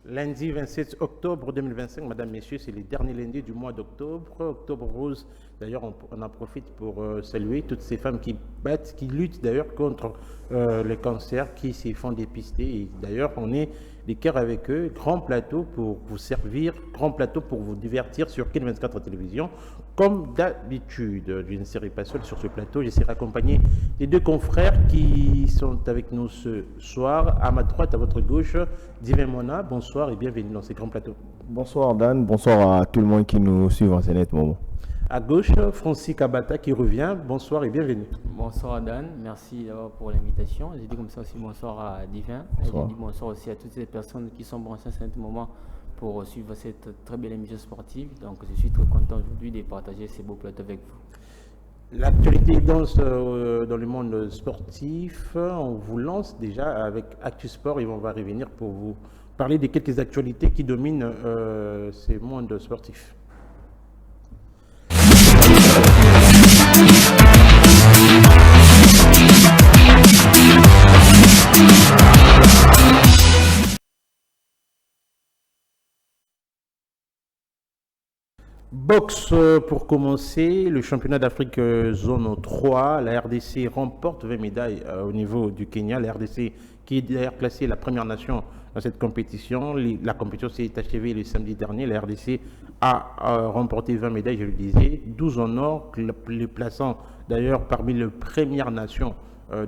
Lundi 27 octobre 2025, Madame, Messieurs, c'est le dernier lundi du mois d'octobre. Octobre rose, d'ailleurs, on en profite pour saluer toutes ces femmes qui battent, qui luttent d'ailleurs contre le cancer, qui s'y font dépister. Et d'ailleurs, on est des cœurs avec eux. Grand plateau pour vous servir, grand plateau pour vous divertir sur Kin 24 Télévision. Comme d'habitude, je ne serai pas seul sur ce plateau, je serai accompagné des deux confrères qui sont avec nous ce soir. À ma droite, à votre gauche, Divin Mona, bonsoir et bienvenue dans ce grand plateau. Bonsoir Dan, bonsoir à tout le monde qui nous suit en ce net moment. À gauche, Francis Kabata qui revient, bonsoir et bienvenue. Bonsoir Dan, merci d'abord pour l'invitation. J'ai dit comme ça aussi bonsoir à Divin. Bonsoir. Et j'ai dit bonsoir aussi à toutes ces personnes qui sont branchées à ce moment pour suivre cette très belle émission sportive. Donc je suis très content aujourd'hui de partager ces beaux plateaux avec vous. L'actualité danse dans le monde sportif. On vous lance déjà avec Actu Sport et on va revenir pour vous parler de quelques actualités qui dominent ces mondes sportifs. Boxe pour commencer, le championnat d'Afrique zone 3, la RDC remporte 20 médailles au niveau du Kenya, la RDC qui est d'ailleurs classée la première nation dans cette compétition. La compétition s'est achevée le samedi dernier, la RDC a remporté 20 médailles, je le disais, 12 en or, les plaçant d'ailleurs parmi les premières nations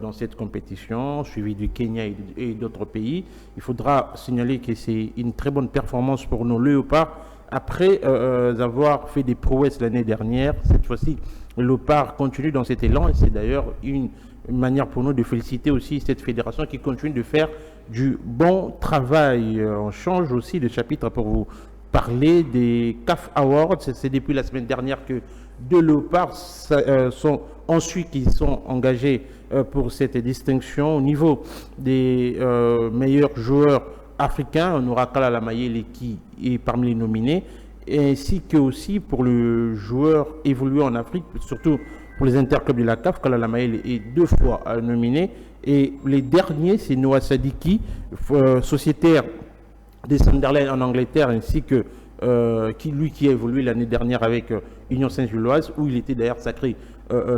dans cette compétition, suivi du Kenya et d'autres pays. Il faudra signaler que c'est une très bonne performance pour nos léopards. Après avoir fait des prouesses l'année dernière, cette fois-ci, le Léopard continue dans cet élan et c'est d'ailleurs une manière pour nous de féliciter aussi cette fédération qui continue de faire du bon travail. On change aussi de chapitre pour vous parler des CAF Awards. C'est depuis la semaine dernière que deux Léopards sont ensuite qui sont engagés pour cette distinction au niveau des meilleurs joueurs africain, on aura Kalala Mayele qui est parmi les nominés, ainsi que aussi pour le joueur évolué en Afrique, surtout pour les interclubs de la CAF, Kalala Mayele est 2 fois nominé. Et les derniers, c'est Noah Sadiki, sociétaire des Sunderland en Angleterre, ainsi que qui a évolué l'année dernière avec Union Saint-Gilloise, où il était d'ailleurs sacré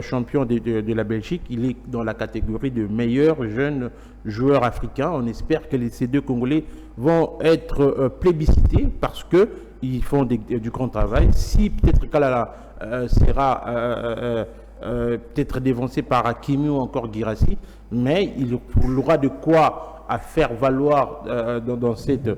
champion de la Belgique. Il est dans la catégorie de meilleurs jeunes joueurs africains. On espère que ces deux Congolais vont être plébiscités parce qu'ils font du grand travail. Si peut-être Kalala sera peut-être dévancé par Hakimi ou encore Guirassy, mais il aura de quoi à faire valoir dans cette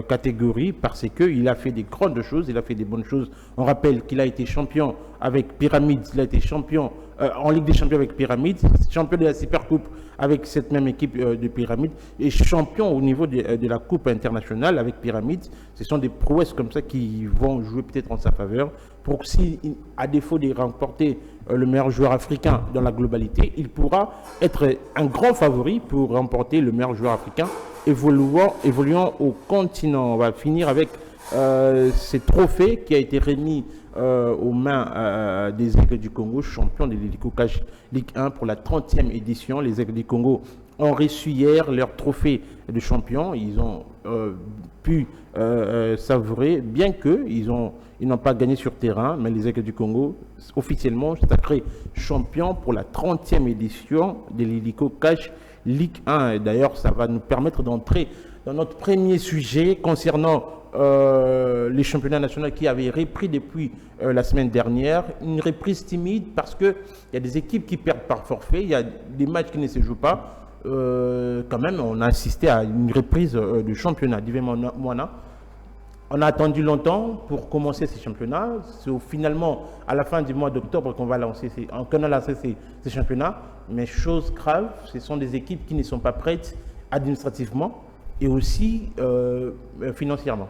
catégorie parce qu'il a fait des grandes choses, il a fait des bonnes choses. On rappelle qu'il a été champion avec Pyramids, il a été champion en Ligue des Champions avec Pyramids, champion de la Supercoupe avec cette même équipe de Pyramids et champion au niveau de la Coupe internationale avec Pyramids. Ce sont des prouesses comme ça qui vont jouer peut-être en sa faveur pour si, à défaut de remporter le meilleur joueur africain dans la globalité, il pourra être un grand favori pour remporter le meilleur joueur africain évoluant au continent. On va finir avec ce trophée qui a été remis aux mains des Aigles du Congo, champions de l'Hélico Cash Ligue 1 pour la 30e édition. Les Aigles du Congo ont reçu hier leur trophée de champion. Ils ont pu savourer, bien qu'ils n'ont pas gagné sur terrain, mais les Aigles du Congo, officiellement, sacrés champions pour la 30e édition de l'Hélico Cash Ligue 1. Et d'ailleurs, ça va nous permettre d'entrer dans notre premier sujet concernant les championnats nationaux qui avaient repris depuis la semaine dernière. Une reprise timide parce qu'il y a des équipes qui perdent par forfait, il y a des matchs qui ne se jouent pas. Quand même, on a assisté à une reprise du championnat. Divin Moana, On a attendu longtemps pour commencer ces championnats. C'est finalement à la fin du mois d'octobre qu'on a lancé ces championnats. Mais chose grave, ce sont des équipes qui ne sont pas prêtes administrativement et aussi financièrement.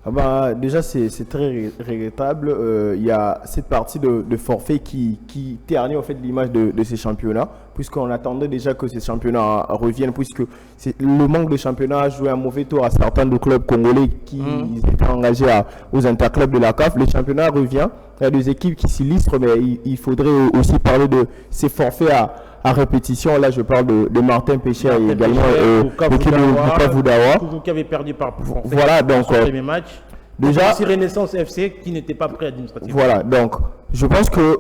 Ah bah, déjà, c'est très regrettable. Il y a cette partie de forfait qui ternit en fait l'image de ces championnats, puisqu'on attendait déjà que ces championnats reviennent, puisque le manque de championnats a joué un mauvais tour à certains de clubs congolais qui étaient engagés aux interclubs de la CAF. Le championnat revient. Il y a des équipes qui s'illustrent, mais il faudrait aussi parler de ces forfaits à répétition. Là, je parle de Martin Pécher et également l'équipe de Bukavu Dawa. Qui avait perdu par forfait. Voilà, donc son premier match. Déjà, aussi Renaissance FC qui n'était pas prêt administrativement. Voilà, donc je pense que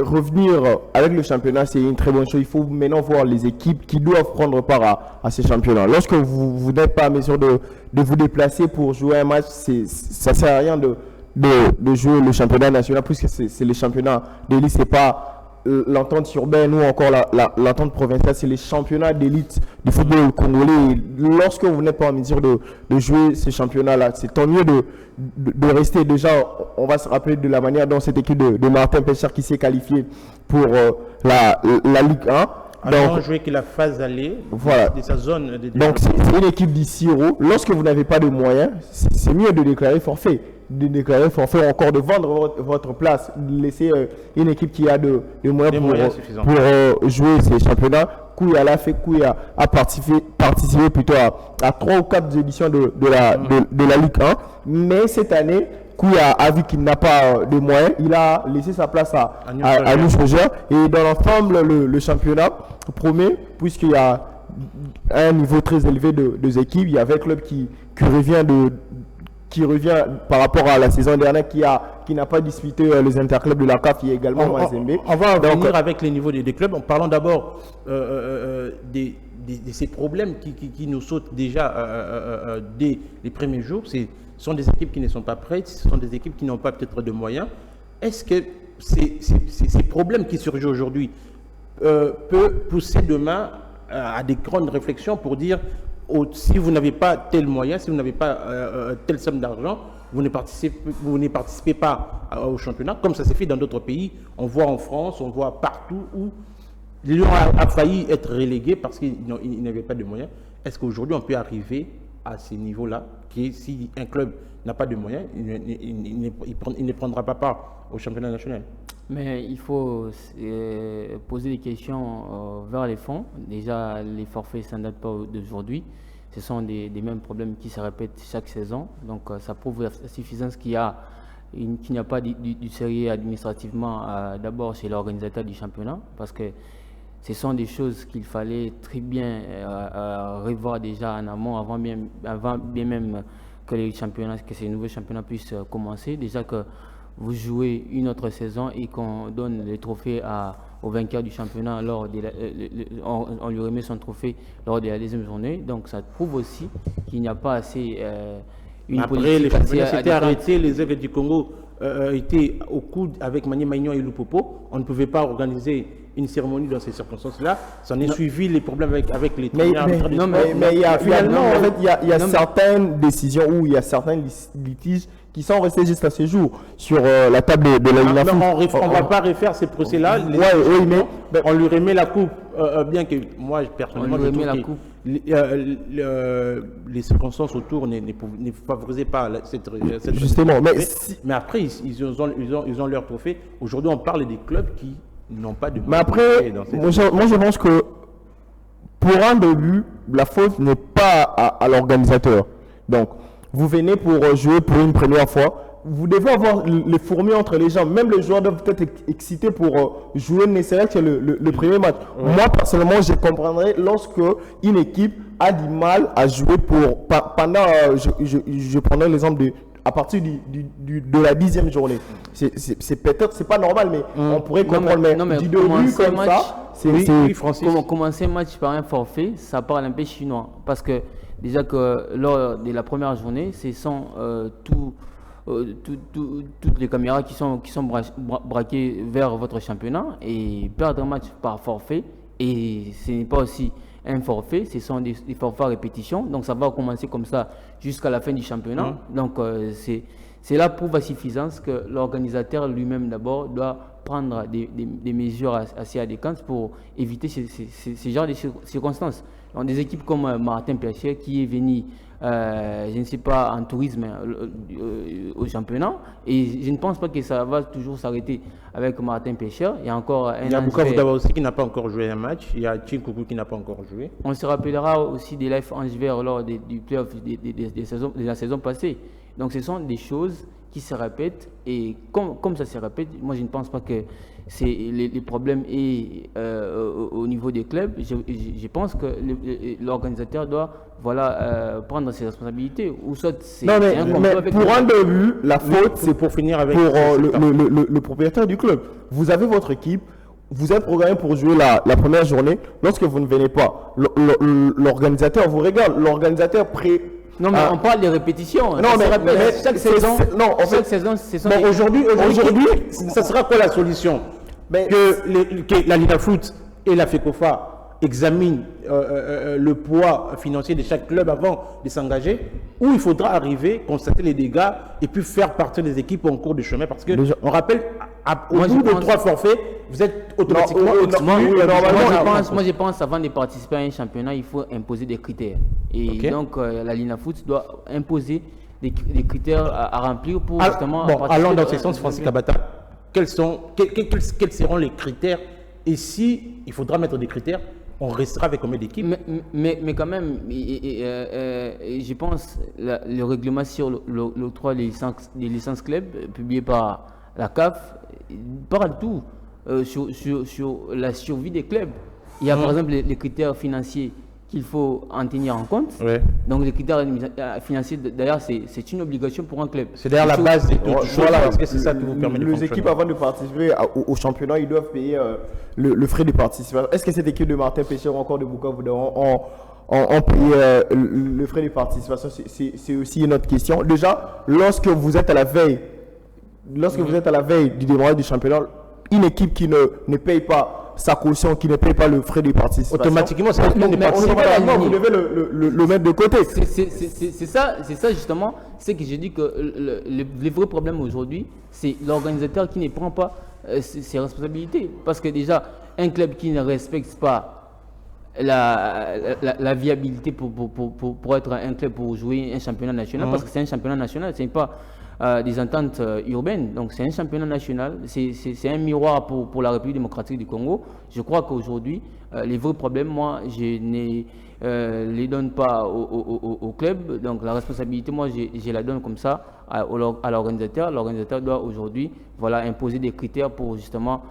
revenir avec le championnat, c'est une très bonne chose. Il faut maintenant voir les équipes qui doivent prendre part à ces championnats. Lorsque vous n'êtes pas à mesure de vous déplacer pour jouer un match, ça ne sert à rien de jouer le championnat national, puisque c'est les championnats d'élite, c'est pas l'entente urbaine ou encore l'entente provinciale, c'est les championnats d'élite du football congolais. Et lorsque vous n'êtes pas en mesure de jouer ces championnats-là, c'est tant mieux de rester. Déjà, on va se rappeler de la manière dont cette équipe de Martin Pécher qui s'est qualifiée pour la Ligue 1. Alors, on jouait que la phase allée de sa zone. Donc, c'est une équipe d'6 €. Lorsque vous n'avez pas de moyens, c'est mieux de déclarer forfait. Ou encore de vendre votre place, laisser une équipe qui a de moyens pour jouer ces championnats. Kouya l'a fait, Kouya a participé plutôt à 3 ou 4 éditions de la Ligue 1. Mais cette année, Kouya a vu qu'il n'a pas de moyens, il a laissé sa place à Nush Roger. Et dans l'ensemble, le championnat promet, puisqu'il y a un niveau très élevé de équipes, il y avait un club qui revient par rapport à la saison dernière, qui n'a pas disputé les interclubs de la CAF, il y a également Mazembe. On va en venir avec les niveaux des clubs. En parlant d'abord de ces problèmes qui nous sautent déjà dès les premiers jours. Ce sont des équipes qui ne sont pas prêtes, ce sont des équipes qui n'ont pas peut-être de moyens. Est-ce que ces problèmes qui surgissent aujourd'hui peuvent pousser demain à des grandes réflexions pour dire si vous n'avez pas tel moyen, si vous n'avez pas telle somme d'argent, vous ne participez pas au championnat, comme ça s'est fait dans d'autres pays. On voit en France, on voit partout où Lyon a failli être relégué parce qu'il n'avait pas de moyens. Est-ce qu'aujourd'hui on peut arriver à ces niveaux-là, si un club n'a pas de moyens, il ne prendra pas part au championnat national? Mais il faut poser des questions vers les fonds. Déjà, les forfaits, ça ne date pas d'aujourd'hui. Ce sont des mêmes problèmes qui se répètent chaque saison. Donc, ça prouve la suffisance qu'il n'y a pas du sérieux administrativement, d'abord chez l'organisateur du championnat, parce que ce sont des choses qu'il fallait très bien revoir déjà en amont, avant bien même que ces nouveaux championnats puissent commencer. Déjà que vous jouez une autre saison et qu'on donne les trophées au vainqueur du championnat, on lui remet son trophée lors de la deuxième journée. Donc ça prouve aussi qu'il n'y a pas assez une politique. Les championnats s'étaient arrêtés, les Aigles du Congo étaient au coude avec Mani Maignan et Lupopo. On ne pouvait pas organiser une cérémonie dans ces circonstances-là. Ça en est suivi les problèmes avec les mais il y a certaines décisions ou il y a certains litiges qui sont restés jusqu'à ce jour sur la table de la Ligue. On ne va pas refaire ces procès-là. Oui, mais on lui remet la coupe, bien que moi, personnellement, je trouve que les circonstances autour ne favorisaient pas cette justement. Mais après, ils ont leur trophée. Aujourd'hui, on parle des clubs qui n'ont pas de... Mais après, moi je pense que pour un début, la faute n'est pas à l'organisateur. Donc, vous venez pour jouer pour une première fois, vous devez avoir les fourmis entre les jambes. Même les joueurs doivent être excités pour jouer, ne serait-ce que le premier match. Ouais. Moi, personnellement, je comprendrais lorsque une équipe a du mal à jouer pendant, je prendrais l'exemple à partir de la 10e journée. C'est peut-être, c'est pas normal, mais on pourrait comprendre. Mais du début comme ça, commencer un match par un forfait, ça parle un peu chinois. Parce que déjà que lors de la première journée, ce sont toutes les caméras qui sont braquées vers votre championnat, et perdre un match par forfait, et ce n'est pas aussi un forfait, ce sont des forfaits à répétition. Donc ça va commencer comme ça jusqu'à la fin du championnat. Donc c'est là prouve à suffisance que l'organisateur lui-même d'abord doit prendre des mesures assez adéquates pour éviter ce genre de circonstances. Donc des équipes comme Martin Pécheur qui est venu, je ne sais pas, en tourisme au championnat, et je ne pense pas que ça va toujours s'arrêter avec Martin Pécheur. Il y a encore il y a Bukavu Dawa aussi qui n'a pas encore joué un match, il y a Chinkoukou qui n'a pas encore joué. On se rappellera aussi des Life Angevert lors du playoff de la saison passée. Donc ce sont des choses qui se répètent, et comme ça se répète, moi je ne pense pas que les problèmes est au niveau des clubs. Je pense que l'organisateur doit prendre ses responsabilités. Ou soit mais pour un début, la faute, c'est pour finir avec le propriétaire du club. Vous avez votre équipe, vous êtes programmé pour jouer la première journée. Lorsque vous ne venez pas, l'organisateur vous regarde. L'organisateur Non, mais on parle de répétitions. Non, mais chaque saison, c'est ça. Aujourd'hui, ça sera quoi la solution? Que la Liga Foot et la FECOFA examinent le poids financier de chaque club avant de s'engager, ou il faudra arriver, constater les dégâts et puis faire partir des équipes en cours de chemin, parce que on rappelle, au bout de 3 forfaits, vous êtes automatiquement exclu. Moi je pense avant de participer à un championnat, il faut imposer des critères. Et donc la Liga Foot doit imposer des critères à remplir pour justement... Bon, allons dans ce sens, Francis Kabata. Quels seront les critères? Et si il faudra mettre des critères, on restera avec combien d'équipes? Mais quand même, je pense le règlement sur l'octroi des licences club publié par la CAF parle tout sur la survie des clubs. Il y a par exemple les critères financiers qu'il faut en tenir en compte. Ouais. Donc les critères financiers, d'ailleurs, c'est une obligation pour un club. C'est d'ailleurs la base de tout. Voilà, parce que c'est ça qui vous permet de fonctionner. Les équipes, avant de participer au championnat, ils doivent payer le frais de participation. Est-ce que cette équipe de Martin Pécheur ou encore de Bukavu Dawa ont payé le frais de participation? C'est aussi une autre question. Déjà, lorsque vous êtes à la veille du démarrage du championnat, une équipe qui ne paye pas sa caution, qui ne paye pas le frais de participation, automatiquement, ça vous devez le mettre de côté. C'est ça justement, c'est que j'ai dit que le vrai problème aujourd'hui, c'est l'organisateur qui ne prend pas ses responsabilités. Parce que déjà, un club qui ne respecte pas la viabilité pour être un club pour jouer un championnat national, parce que c'est un championnat national, ce n'est pas des ententes urbaines. Donc c'est un championnat national, c'est un miroir pour la République démocratique du Congo. Je crois qu'aujourd'hui, les vrais problèmes, moi, je ne les donne pas au club. Donc la responsabilité, moi, je la donne comme ça à l'organisateur. L'organisateur doit aujourd'hui imposer des critères pour justement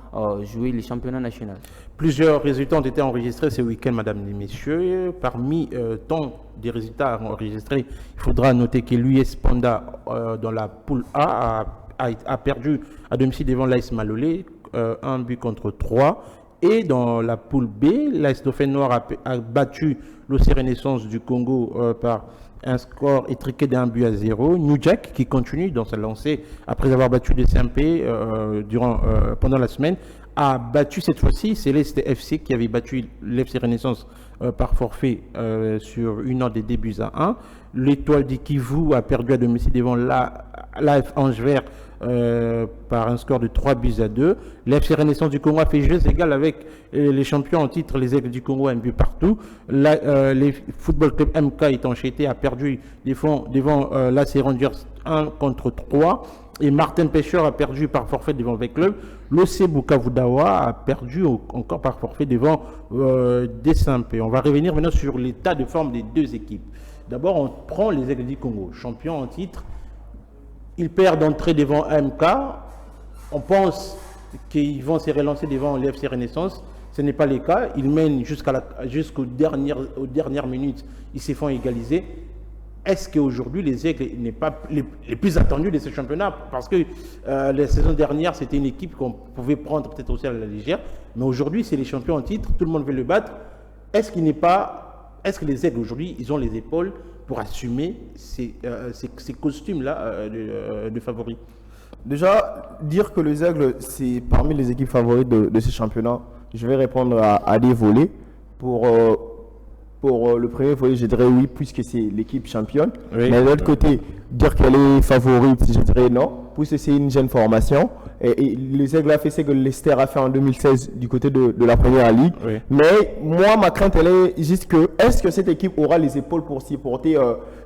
jouer les championnats nationaux. Plusieurs résultats ont été enregistrés ce week-end, mesdames et messieurs. Parmi tant des résultats enregistrés, il faudra noter que l'US Panda dans la poule A a perdu à domicile devant l'AS Malolé, 1 but contre 3. Et dans la poule B, l'AS Dauphin Noir a battu l'OC Renaissance du Congo par un score étriqué d'1 but à 0. New Jack, qui continue dans sa lancée après avoir battu le CMP pendant la semaine, a battu cette fois-ci Céleste FC qui avait battu l'FC Renaissance par forfait sur une heure des débuts à 1. L'Étoile du Kivu a perdu à domicile devant l'AF Angevert par un score de 3 buts à 2. L'FC Renaissance du Congo a fait jeu égal avec les champions en titre, les Aigles du Congo, un but partout. Les Football Club MK Étanchéité a perdu devant l'AC Rangers 1 contre 3. Et Martin Pécheur a perdu par forfait devant le club. L'OC Bukavu Dawa a perdu encore par forfait devant DSMP. On va revenir maintenant sur l'état de forme des deux équipes. D'abord, on prend les Aigles du Congo, champions en titre. Ils perdent d'entrée devant AMK. On pense qu'ils vont se relancer devant l'FC Renaissance. Ce n'est pas le cas. Ils mènent jusqu'aux dernières minutes. Ils se font égaliser. Est-ce qu'aujourd'hui, les Aigles n'est pas les plus attendus de ce championnat? Parce que la saison dernière, c'était une équipe qu'on pouvait prendre peut-être aussi à la légère. Mais aujourd'hui, c'est les champions en titre. Tout le monde veut le battre. Est-ce que les Aigles, aujourd'hui, ils ont les épaules pour assumer ces costumes-là de favoris? Déjà, dire que les Aigles, c'est parmi les équipes favorites de ce championnat, je vais répondre à des volets. Pour Pour le premier volet, je dirais oui, puisque c'est l'équipe championne. Oui. Mais de l'autre côté, dire qu'elle est favorite, je dirais non, puisque c'est une jeune formation. Et les Aigles a fait ce que Leicester a fait en 2016 du côté de la Première Ligue. Oui. Mais moi, ma crainte, elle est juste que, est-ce que cette équipe aura les épaules pour supporter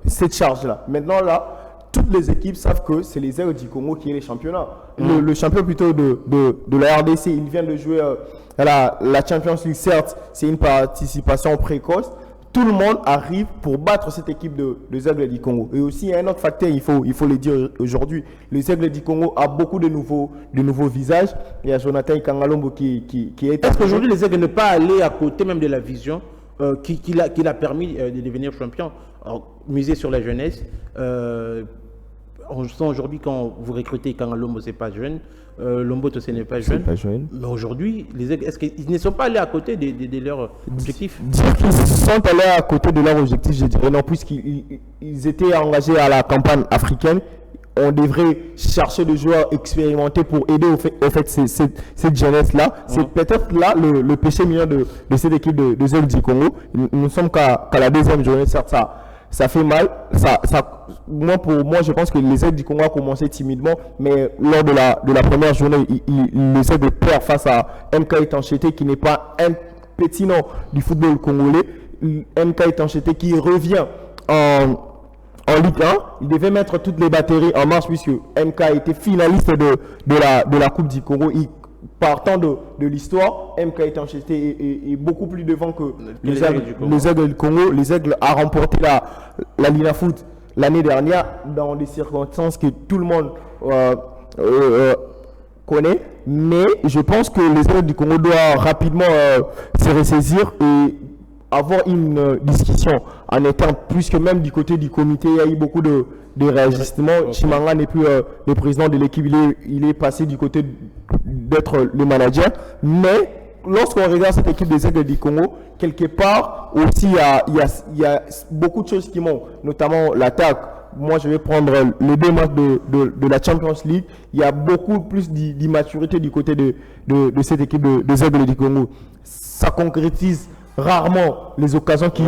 cette charge-là? Maintenant, là, toutes les équipes savent que c'est les Aigles du Congo qui est les championnats. Le champion plutôt de la RDC, il vient de jouer la Champions League, certes, c'est une participation précoce. Tout le monde arrive pour battre cette équipe de Aigles du Congo. Et aussi, il y a un autre facteur, il faut le dire aujourd'hui. Les Aigles du Congo a beaucoup de nouveaux visages. Il y a Jonathan Ikangalombo qui est... Est-ce qu'aujourd'hui, les Aigles ne pas aller à côté même de la vision qui l'a permis de devenir champion? Alors, miser sur la jeunesse. On sent aujourd'hui quand vous recrutez Kangalombo, ce n'est pas jeune. Lomboto, ce n'est pas jeune. Mais aujourd'hui, les Aigles, est-ce qu'ils ne sont pas allés à côté de leurs objectifs? Dire qu'ils sont allés à côté de leur objectif, je dirais non, puisqu'ils étaient engagés à la campagne africaine. On devrait chercher des joueurs expérimentés pour aider au fait cette jeunesse-là. C'est peut-être là le péché mignon de cette équipe de Aigles du Congo. Nous ne sommes qu'à la deuxième journée, certes, ça fait mal. Pour moi, je pense que les Aigles du Congo ont commencé timidement, mais lors de la première journée, les Aigles perdent face à MK Etanchete, qui n'est pas un petit nom du football congolais. MK Etanchete qui revient en Ligue 1, il devait mettre toutes les batteries en marche puisque MK était finaliste de la Coupe du Congo. Partant de l'histoire, MK Etanchete est beaucoup plus devant que les Aigles du Congo. Les Aigles a remporté la Lina Foot l'année dernière dans des circonstances que tout le monde connaît. Mais je pense que les Aigles du Congo doivent rapidement se ressaisir et avoir une discussion en interne, puisque même du côté du comité, il y a eu beaucoup de réajustements. Chimanga n'est plus le président de l'équipe, il est passé du côté d'être le manager. Mais lorsqu'on regarde cette équipe des Aigles du Congo, quelque part aussi, il y a beaucoup de choses qui manquent, notamment l'attaque. Moi, je vais prendre les 2 matchs de la Champions League. Il y a beaucoup plus d'immaturité du côté de cette équipe des Aigles du Congo. Ça concrétise rarement les occasions qui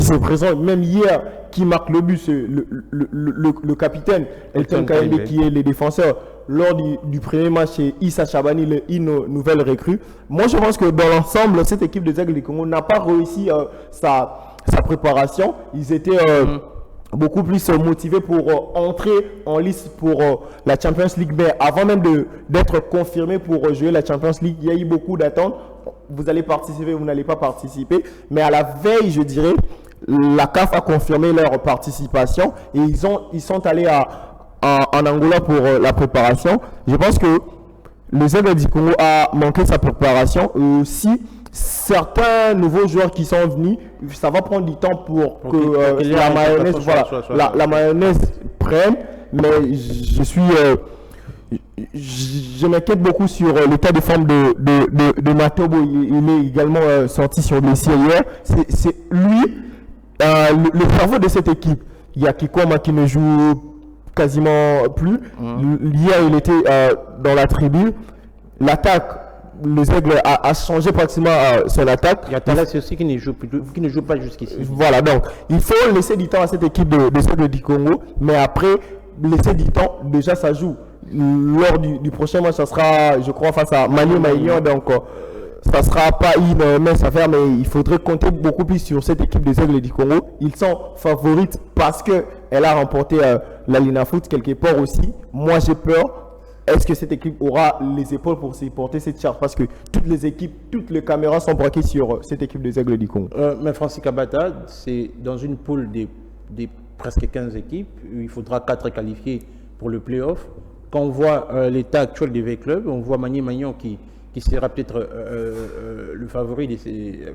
se présentent. Même hier, qui marque le but, c'est le capitaine Elton Kayembe qui est le défenseur. Lors du premier match, c'est Issa Chabani, une nouvelle recrue. Moi, je pense que dans l'ensemble, cette équipe des Aigles du Congo n'a pas réussi sa préparation. Ils étaient beaucoup plus motivés pour entrer en liste pour la Champions League. Mais avant même d'être confirmés pour jouer la Champions League, il y a eu beaucoup d'attentes. Vous allez participer, vous n'allez pas participer. Mais à la veille, je dirais, la CAF a confirmé leur participation et ils sont allés en Angola pour la préparation. Je pense que les Aigles du Congo a manqué sa préparation. Et aussi, certains nouveaux joueurs qui sont venus, ça va prendre du temps pour que la mayonnaise, la mayonnaise prenne. Mais je m'inquiète beaucoup sur l'état de forme de Matobo. Il est également sorti sur blessure hier. C'est lui, le cerveau de cette équipe. Il y a Kikoma qui ne joue quasiment plus. Hier, il était dans la tribune. L'attaque, les Aigles a changé pratiquement son attaque. Il y a Talas aussi qui ne joue pas jusqu'ici. Voilà, donc il faut laisser du temps à cette équipe de Aigles du Congo. Mais après, laisser du temps, déjà ça joue. Lors du prochain match, ça sera, je crois, face à Manu Maïlion. Donc, ça ne sera pas une mince affaire, mais il faudrait compter beaucoup plus sur cette équipe des Aigles du Congo. Ils sont favorites parce qu'elle a remporté la Lina Foot quelque part aussi. Moi, j'ai peur. Est-ce que cette équipe aura les épaules pour supporter cette charge? Parce que toutes les équipes, toutes les caméras sont braquées sur cette équipe des Aigles du Congo. Mais Francis Kabata, c'est dans une poule des presque 15 équipes. Il faudra 4 qualifiés pour le play-off. Quand on voit l'état actuel des V-Clubs, on voit Magny Magnon qui sera peut-être le favori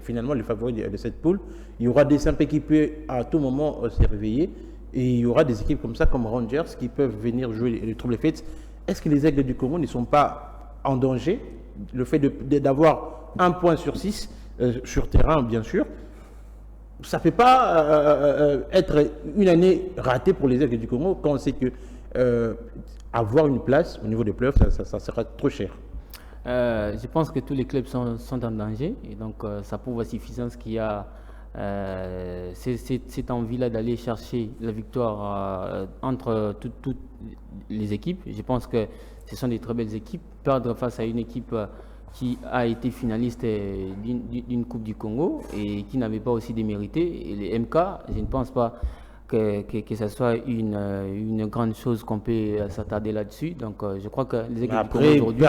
finalement le favori de cette poule. Il y aura des simples équipés à tout moment se réveiller et il y aura des équipes comme ça comme Rangers qui peuvent venir jouer les troubles faits. Est-ce que les Aigles du Congo ne sont pas en danger? Le fait d'avoir 1 point sur 6 sur terrain, bien sûr, ça ne peut pas être une année ratée pour les Aigles du Congo quand on sait que avoir une place au niveau des playoffs, ça sera trop cher. Je pense que tous les clubs sont en danger et donc ça prouve à suffisance qu'il y a cette envie-là d'aller chercher la victoire entre toutes les équipes. Je pense que ce sont des très belles équipes. Perdre face à une équipe qui a été finaliste d'une Coupe du Congo et qui n'avait pas aussi démérité. Et les MK, je ne pense pas que ce soit une grande chose qu'on peut s'attarder là-dessus. Donc je crois que les équipes du Congo aujourd'hui...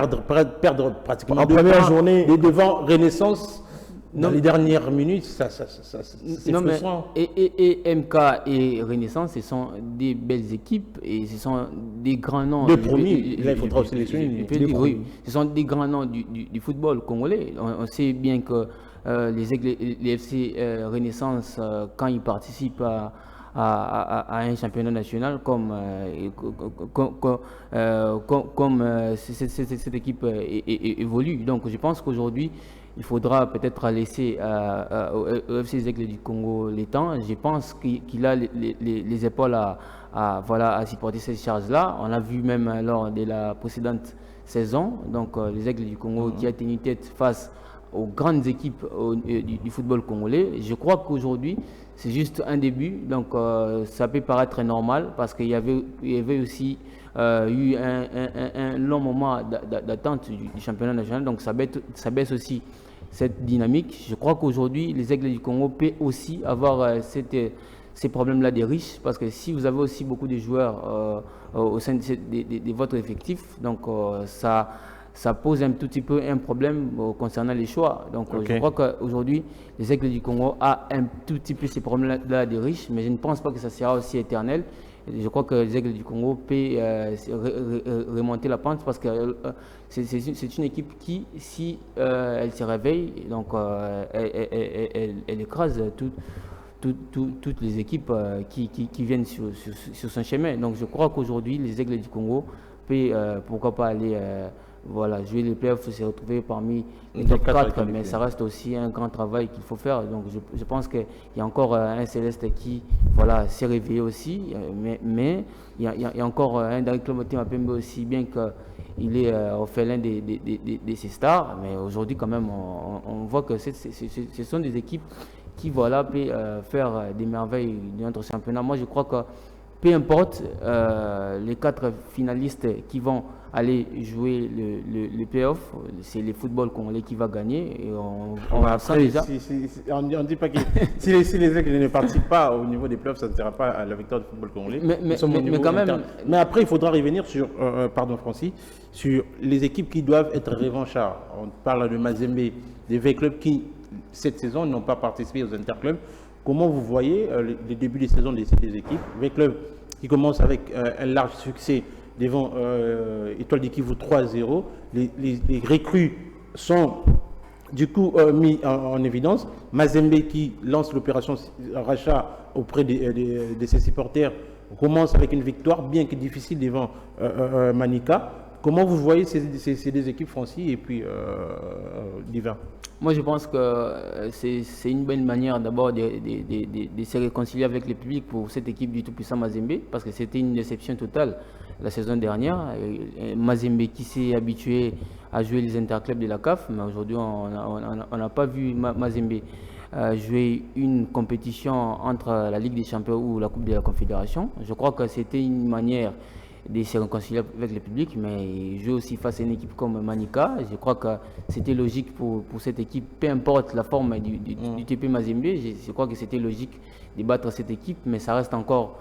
Perdre pratiquement en première journée devant Renaissance dans les dernières minutes, c'est frustrant. Et MK et Renaissance, ce sont des belles équipes et ce sont des grands noms. Des promis, là il faudra aussi les souligner. Oui, ce sont des grands noms du football congolais. On sait bien que les FC Renaissance, quand ils participent à un championnat national comme cette équipe évolue. Donc je pense qu'aujourd'hui, il faudra peut-être laisser au FC Aigle du Congo les temps. Je pense qu'il a les épaules à supporter cette charge-là. On l'a vu même lors de la précédente saison. Donc les Aigles du Congo qui a tenu tête face aux grandes équipes du football congolais. Je crois qu'aujourd'hui, c'est juste un début. Donc ça peut paraître normal parce qu'il y avait aussi eu un long moment d'attente du championnat national. Donc ça baisse aussi cette dynamique. Je crois qu'aujourd'hui, les Aigles du Congo peuvent aussi avoir ces problèmes-là des riches, parce que si vous avez aussi beaucoup de joueurs au sein de votre effectif, donc ça pose un tout petit peu un problème concernant les choix. Donc je crois qu'aujourd'hui, les Aigles du Congo a un tout petit peu ces problèmes-là des riches, mais je ne pense pas que ça sera aussi éternel. Je crois que les Aigles du Congo peuvent remonter la pente parce que c'est une équipe qui, si elle se réveille, donc elle écrase toutes les équipes qui viennent sur son chemin. Donc je crois qu'aujourd'hui, les Aigles du Congo peuvent, pourquoi pas aller jouer les playoffs, se retrouver parmi les top 4, mais ça reste aussi un grand travail qu'il faut faire. Donc je pense qu'il y a encore un Céleste qui s'est réveillé aussi, mais il y a encore un David Clomoté Mapembe aussi, bien qu'il est orphelin de ses stars, mais aujourd'hui quand même on voit que ce sont des équipes qui peuvent faire des merveilles de notre championnat. Moi je crois que peu importe les 4 finalistes qui vont aller jouer le playoff, c'est le football congolais qui va gagner. Et on ne dit pas que si les Aigles ne participent pas au niveau des playoffs, ça ne sera pas à la victoire du football congolais. Mais quand même. Mais après, il faudra revenir sur, Francis, sur les équipes qui doivent être revanchards. On parle de Mazembe, des V-clubs qui, cette saison, n'ont pas participé aux interclubs. Comment vous voyez les débuts de saison de ces équipes? V-club qui commence avec un large succès devant Étoile du Kivu 3-0. Les recrues sont du coup mis en évidence. Mazembe qui lance l'opération rachat auprès de ses supporters commence avec une victoire bien que difficile devant Manika. Comment vous voyez ces deux équipes, Francis et puis Divin? Moi, je pense que c'est une bonne manière d'abord de se réconcilier avec le public pour cette équipe du tout-puissant Mazembe, parce que c'était une déception totale la saison dernière. Mazembe qui s'est habitué à jouer les interclubs de la CAF, mais aujourd'hui, on n'a pas vu Mazembe jouer une compétition entre la Ligue des Champions ou la Coupe de la Confédération. Je crois que c'était une manière de se réconcilier avec le public, mais jouer aussi face à une équipe comme Manika, je crois que c'était logique pour cette équipe, peu importe la forme du TP Mazembe, je crois que c'était logique de battre cette équipe, mais ça reste encore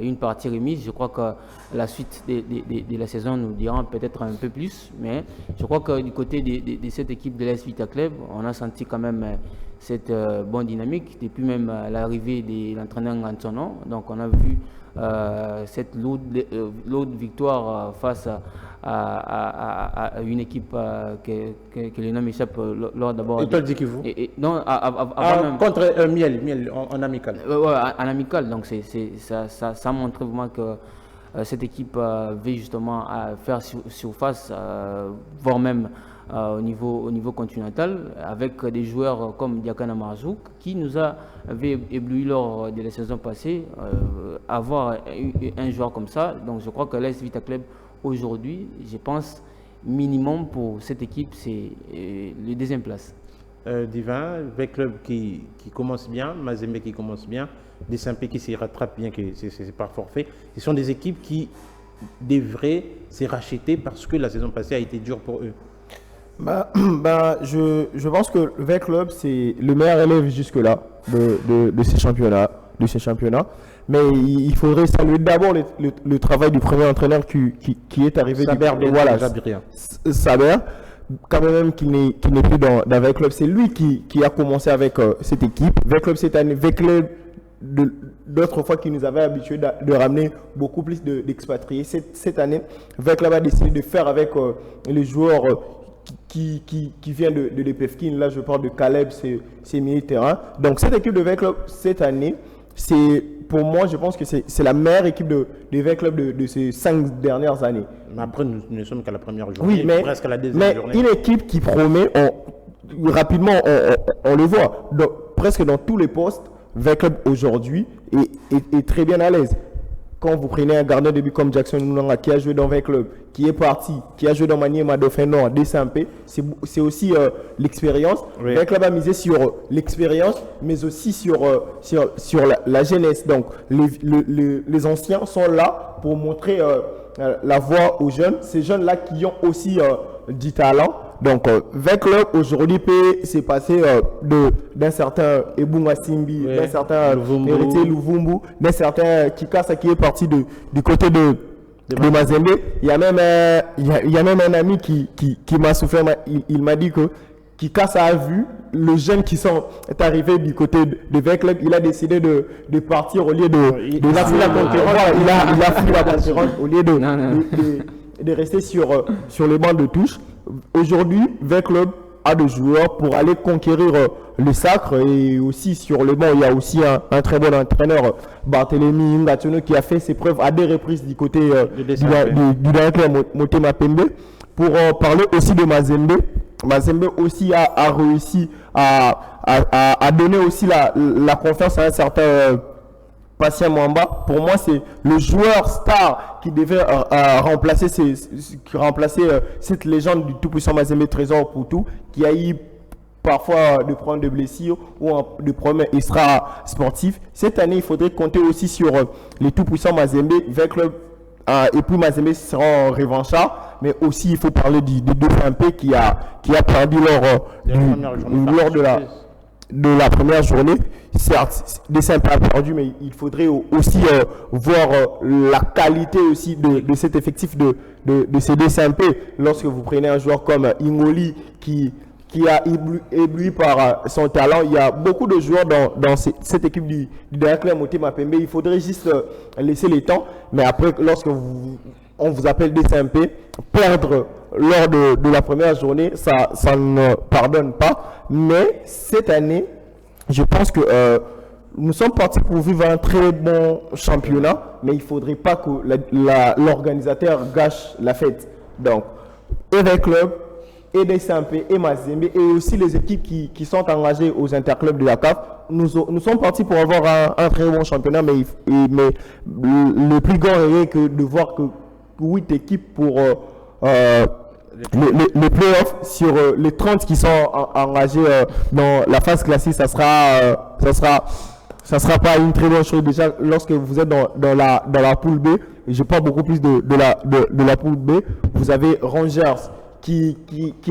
une partie remise. Je crois que la suite de la saison nous dira peut-être un peu plus, mais je crois que du côté de cette équipe de l'AS Vita Club, on a senti quand même cette bonne dynamique, depuis même l'arrivée de l'entraîneur Ngansono. Donc on a vu cette lourde victoire face à une équipe que le nom échappe lors d'abord. Étoile du Kivu. Non, même. Contre Miel en amical. En amical. Donc ça montre vraiment que cette équipe veut justement faire surface, voire même au niveau continental, avec des joueurs comme Diakana Marzouk, qui nous avait ébloui lors de la saison passée. Avoir un joueur comme ça, donc je crois que l'AS Vita Club aujourd'hui, je pense minimum pour cette équipe, c'est le deuxième place. Divin, avec club qui commence bien, Mazembe qui commence bien, des Saint-Pé qui s'y rattrapent bien, que c'est par forfait. Ce sont des équipes qui devraient se racheter parce que la saison passée a été dure pour eux. Je pense que le V Club, c'est le meilleur élève jusque-là de ces championnats. Mais il faudrait saluer d'abord le travail du premier entraîneur qui est arrivé. Voilà, Saber, quand même qui n'est plus dans V Club. C'est lui qui a commencé avec cette équipe. V Club cette année, V Club d'autres fois qui nous avait habitués de ramener beaucoup plus d'expatriés. Cette année, V Club a décidé de faire avec les joueurs qui vient de l'EPFKIN. Là, je parle de Caleb, c'est milieu de terrain. Donc, cette équipe de V Club cette année, pour moi, je pense que c'est la meilleure équipe de V Club de ces 5 dernières années. Mais après, nous ne sommes qu'à la première journée, oui, mais, presque à la deuxième journée. Une équipe qui promet, rapidement, on le voit, presque dans tous les postes, V Club aujourd'hui est très bien à l'aise. Quand vous prenez un gardien de but comme Jackson Nunanga qui a joué dans V Club, qui est parti, qui a joué dans Maniema, Dauphin Nord, DCMP, c'est aussi l'expérience. Oui. V Club a misé sur l'expérience, mais aussi sur la jeunesse. Donc, les anciens sont là pour montrer la voie aux jeunes. Ces jeunes-là qui ont aussi du talent. Donc, V Club aujourd'hui s'est passé d'un certain Ebunga Simbi, d'un certain Héritier Luvumbu, d'un certain Kikasa qui est parti du côté de Mazembe. Il y a même un ami qui m'a souffert. Il m'a dit que Kikasa a vu le jeune qui sont arrivés du côté de V Club. Il a décidé de partir au lieu de fuir la concurrence. Il a fui la concurrence au lieu de rester sur les bancs de touche. Aujourd'hui, V Club a des joueurs pour aller conquérir le sacre, et aussi sur le banc, il y a aussi un très bon entraîneur, Barthélemy Ngatono, qui a fait ses preuves à des reprises du côté du club Motema Pembe. Pour parler aussi de Mazembe, Mazembe aussi a réussi à donner aussi la confiance à un certain Patient Mwamba. Pour moi, c'est le joueur star qui devait remplacer cette légende du tout-puissant Mazembe Trésor Poutou, qui a eu parfois de problèmes de blessures ou de problèmes extra-sportifs. Cette année, il faudrait compter aussi sur les tout-puissants Mazembe. V Club et puis Mazembe seront revanchards, mais aussi il faut parler du DFMP qui a perdu lors de la première journée. Certes, DCMP a perdu, mais il faudrait aussi voir la qualité aussi de cet effectif de ces DCMP. Lorsque vous prenez un joueur comme Ingoli qui a ébloui par son talent, il y a beaucoup de joueurs dans cette équipe du Club Motema Pembe. Il faudrait juste laisser le temps, mais après, lorsque on vous appelle DCMP, perdre lors de la première journée, ça ne pardonne pas. Mais cette année, je pense que nous sommes partis pour vivre un très bon championnat, mais il ne faudrait pas que l'organisateur gâche la fête. Donc, et les clubs, et des CMP, et Mazembe, et aussi les équipes qui sont engagées aux interclubs de la CAF, nous sommes partis pour avoir un très bon championnat, mais le plus grand est que de voir que 8 équipes pour les playoffs sur les 30 qui sont engagés dans la phase classique, ça sera pas une très bonne chose. Déjà, lorsque vous êtes dans la poule B, et je parle beaucoup plus de la poule B, vous avez Rangers qui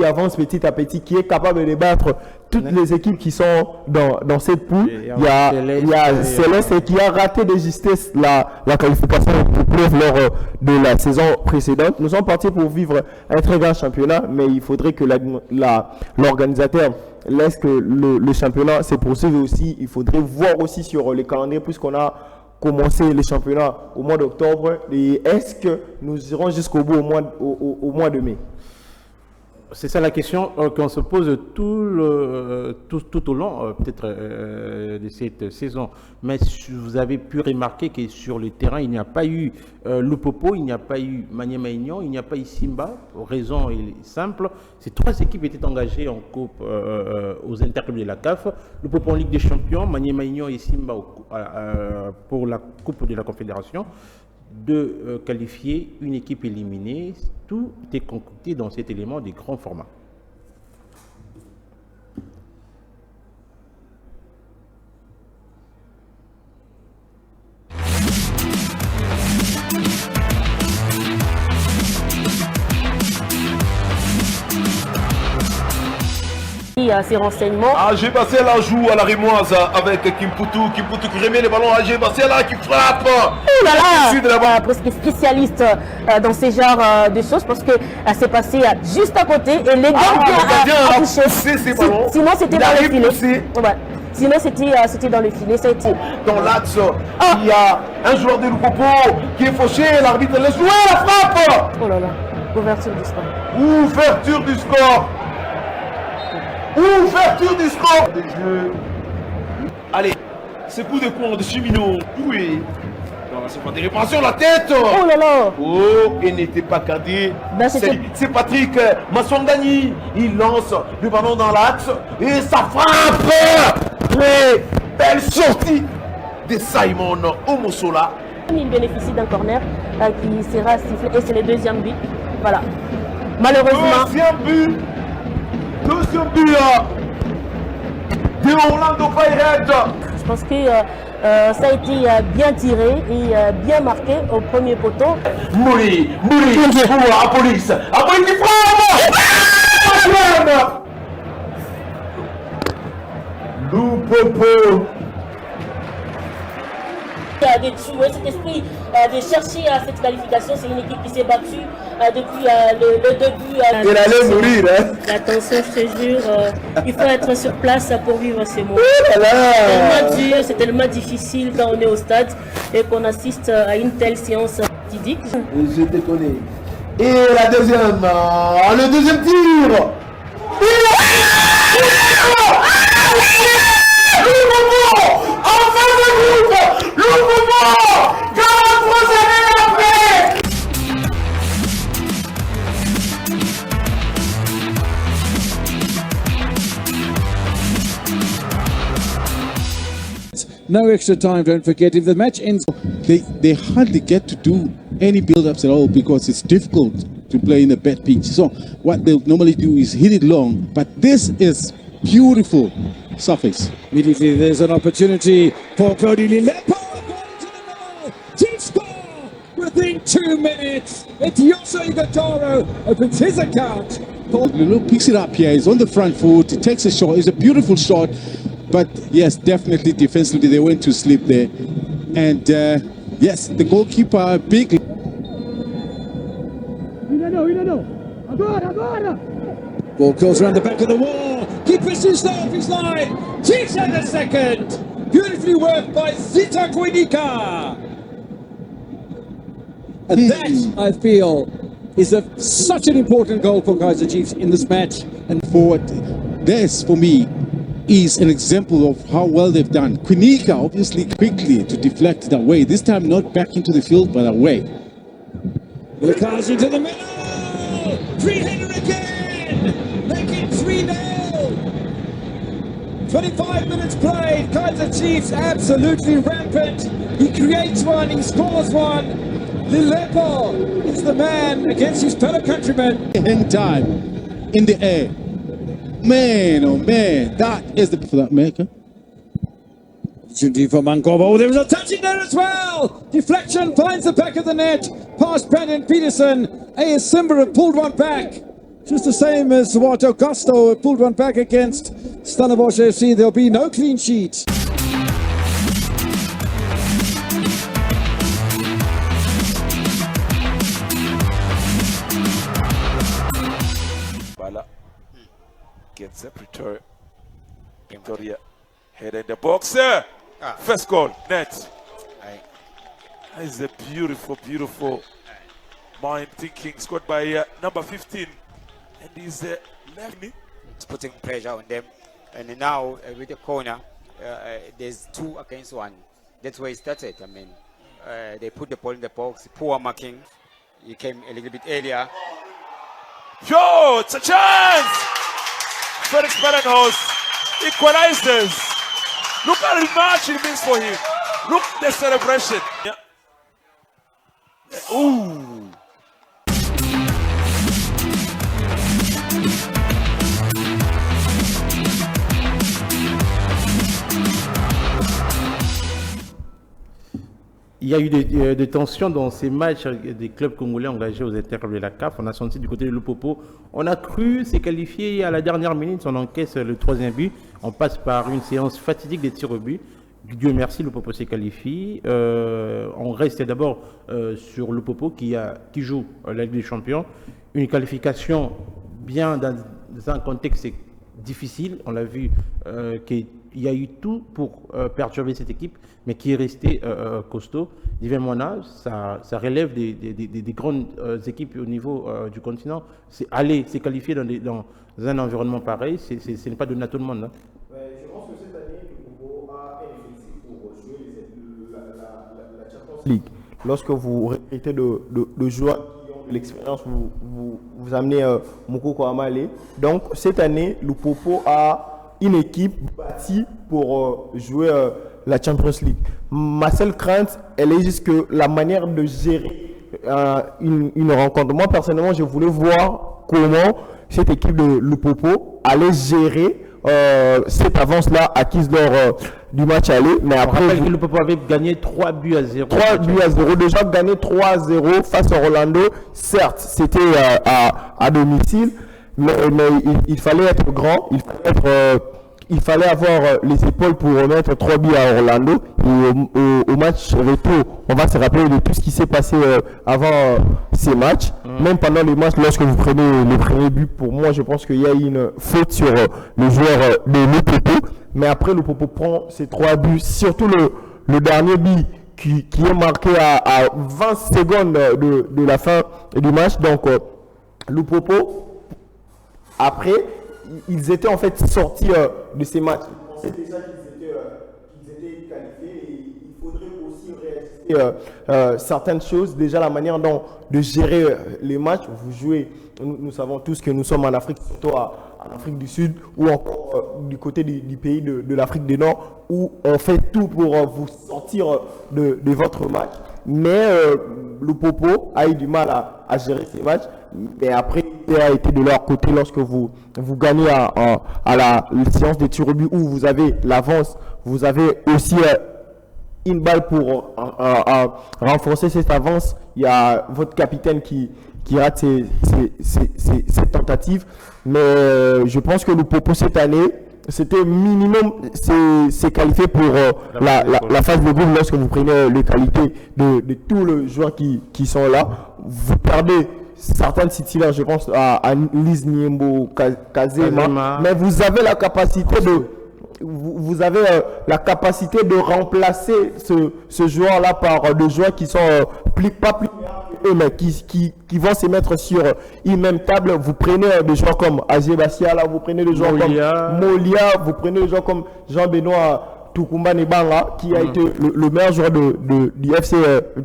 avance petit à petit, qui est capable de battre toutes les équipes qui sont dans cette poule. Il y a Céleste qui a raté de justesse la qualification pour play lors de la saison précédente. Nous sommes partis pour vivre un très grand championnat, mais il faudrait que l'organisateur laisse que le championnat se poursuive aussi. Il faudrait voir aussi sur les calendriers, puisqu'on a commencé le championnat au mois d'octobre, et est-ce que nous irons jusqu'au bout au mois de mai? C'est ça la question qu'on se pose tout au long peut-être de cette saison. Mais vous avez pu remarquer que sur le terrain, il n'y a pas eu Lupopo, il n'y a pas eu Maniema Union, il n'y a pas eu Simba. Raison est simple. Ces 3 équipes étaient engagées en coupe aux interclubs de la CAF. Lupopo en Ligue des Champions, Maniema Union et Simba pour la Coupe de la Confédération. De qualifier une équipe éliminée, tout est concocté dans cet élément des grands formats. ses renseignements. AG Basela joue à la Rémoise avec Kimputu qui remet le ballon. AG Basela qui frappe. Oh là là, presque spécialiste dans ces genres de choses parce que c'est passé juste à côté et les gars a poussé ses ballons. Sinon c'était dans le filet. Ouais. Sinon c'était dans le filet. Ça a été. Dans l'axe, il y a un joueur de Lupopo qui est fauché. L'arbitre laisse jouer la frappe. Oh là là, ouverture du score. Ouverture du score. Ouverture du score. Des jeux. Allez, ce coup de coin de Chimino. Oui. C'est pas des réparations la tête. Oh là là. Oh, il n'était pas cadré. Ben, c'est Patrick Massongani. Il lance le ballon dans l'axe et ça frappe. Très belle sortie de Simon Omosola. Il bénéficie d'un corner qui sera sifflé et c'est le deuxième but. Voilà. Malheureusement. Deuxième but de Orlando Pirates. Je pense que ça a été bien tiré et bien marqué au premier poteau. Mouri, à police qui frappe. Loupopo. De jouer cet esprit de chercher cette qualification, c'est une équipe qui s'est battue depuis le début. Elle allait mourir, hein. Attention, je te jure, il faut être sur place pour vivre ces moments. C'est tellement difficile quand on est au stade et qu'on assiste à une telle séance fatidique. Je te connais. Et le deuxième tir. No extra time, don't forget. If the match ends, they hardly get to do any build-ups at all because it's difficult to play in a bad pitch. So what they'll normally do is hit it long, but this is beautiful surface. Immediately there's an opportunity for Cody Lilepo. To score within 2 minutes. It's Yoso Igatoro opens his account. Lilo picks it up here. He's on the front foot. He takes a shot. It's a beautiful shot. But yes, definitely defensively they went to sleep there. And yes, the goalkeeper big. Ball goes around the back of the wall. Keeper's just off his line. Chiefs at the second. Beautifully worked by Zita Quinica. And that, I feel, is such an important goal for Kaiser Chiefs in this match. And forward, this for me is an example of how well they've done. Quinica obviously quickly to deflect it away. This time not back into the field, but away. Wilkars into the middle. 3-header again. Make it 3-0. 25 minutes played. Kaiser Chiefs absolutely rampant. He creates one. He scores one. Lilepo is the man against his fellow countrymen. End time in the air. Man, oh man, that is the for that maker. Opportunity for Mankoba. Oh, there was a touch in there as well. Deflection finds the back of the net. Past Brandon Peterson. A.S. Simba pulled one back. Just the same as what Augusto pulled one back against Stellenbosch FC. There'll be no clean sheet. Gets up, return. Victoria head in the box. First goal, net. That is a beautiful, beautiful mind thinking scored by number 15. And he's left. It's putting pressure on them. And now with the corner, there's 2 against 1. That's where it started. I mean, they put the ball in the box. Poor marking. He came a little bit earlier. Yo, it's a chance! Felix Berenhaus equalizes. Look how much it means for him. Look the celebration. Yeah. Ooh. y a eu des tensions dans ces matchs des clubs congolais engagés aux interclubs de la CAF. On a senti du côté de Lupopo, on a cru s'est qualifié à la dernière minute, on encaisse le 3e but. On passe par une séance fatidique des tirs au but. Dieu merci, Lupopo s'est qualifié. On reste d'abord sur Lupopo qui joue la Ligue des Champions. Une qualification bien dans un contexte difficile. On l'a vu qu'il y a eu tout pour perturber cette équipe, mais qui est restée costaud. Divin Moana, ça relève des grandes équipes au niveau du continent. C'est qualifier dans un environnement pareil, ce n'est pas donné à tout le monde. Hein. Je pense que cette année, le Congo a un effectif pour jouer la Champions League. Lorsque vous recrutez de joueurs qui ont de l'expérience, vous amenez Mokoko Amale. Donc cette année, le Popo a une équipe bâtie pour jouer la Champions League. Ma seule crainte, elle est juste que la manière de gérer une rencontre. Moi, personnellement, je voulais voir comment cette équipe de Lupopo allait gérer cette avance-là acquise lors du match aller. Mais après, rappelle que Lupopo avait gagné 3 buts à 0. 3 buts à 0. Déjà gagné 3-0 face à Orlando. Certes, c'était à domicile, mais il fallait être grand. Il fallait avoir les épaules pour remettre 3 buts à Orlando. Et au match retour, on va se rappeler de tout ce qui s'est passé avant ces matchs. Même pendant les matchs, lorsque vous prenez le premier but, pour moi, je pense qu'il y a une faute sur le joueur de Lupopo. Mais après, Lupopo prend ces 3 buts, surtout le dernier but qui est marqué à 20 secondes de la fin du match. Donc, Lupopo, après, ils étaient en fait sortis de ces matchs. On pensait déjà qu'ils étaient qualifiés et il faudrait aussi réajuster certaines choses. Déjà la manière de gérer les matchs. Vous jouez, nous savons tous que nous sommes en Afrique, surtout en Afrique du Sud ou encore du côté du pays de l'Afrique du Nord, où on fait tout pour vous sortir de votre match. Mais le Popo a eu du mal à gérer ces matchs. Mais après, il a été de leur côté lorsque vous gagnez à la séance des tirs au but où vous avez l'avance. Vous avez aussi une balle pour renforcer cette avance. Il y a votre capitaine qui rate ses tentatives. Mais je pense que le Popo cette année, c'était minimum, c'est qualifié pour la phase de groupe. Lorsque vous prenez les qualités de tous les joueurs qui sont là, vous perdez certains titulaires, je pense à Lise Niembo, Kazema, mais vous avez la capacité de remplacer ce joueur-là par des joueurs qui sont pas plus eux, mais qui vont se mettre sur une même table. Vous prenez des joueurs comme Azé Bassiala, vous prenez des joueurs comme Molia, vous prenez des joueurs comme Jean-Benoît Tukumba Nebanga, qui a été le meilleur joueur du FC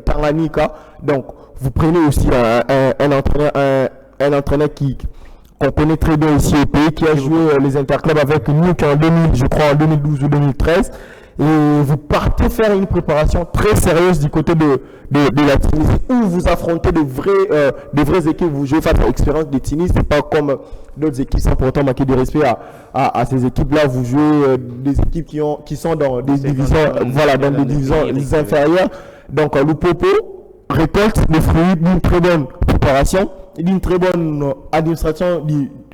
Tanganyika. Donc, vous prenez aussi un entraîneur qu'on connaît très bien ici au pays, qui a joué les interclubs avec nous en 2012 ou 2013. Et vous partez faire une préparation très sérieuse du côté de la Tunisie, où vous affrontez de vraies équipes. Vous jouez face à l'expérience des Tunisiens. C'est pas comme d'autres équipes sans pourtant manquer de respect à ces équipes-là. Vous jouez des équipes qui sont dans des divisions, dans des divisions inférieures. Donc, le Popo récolte le fruit d'une très bonne préparation et d'une très bonne administration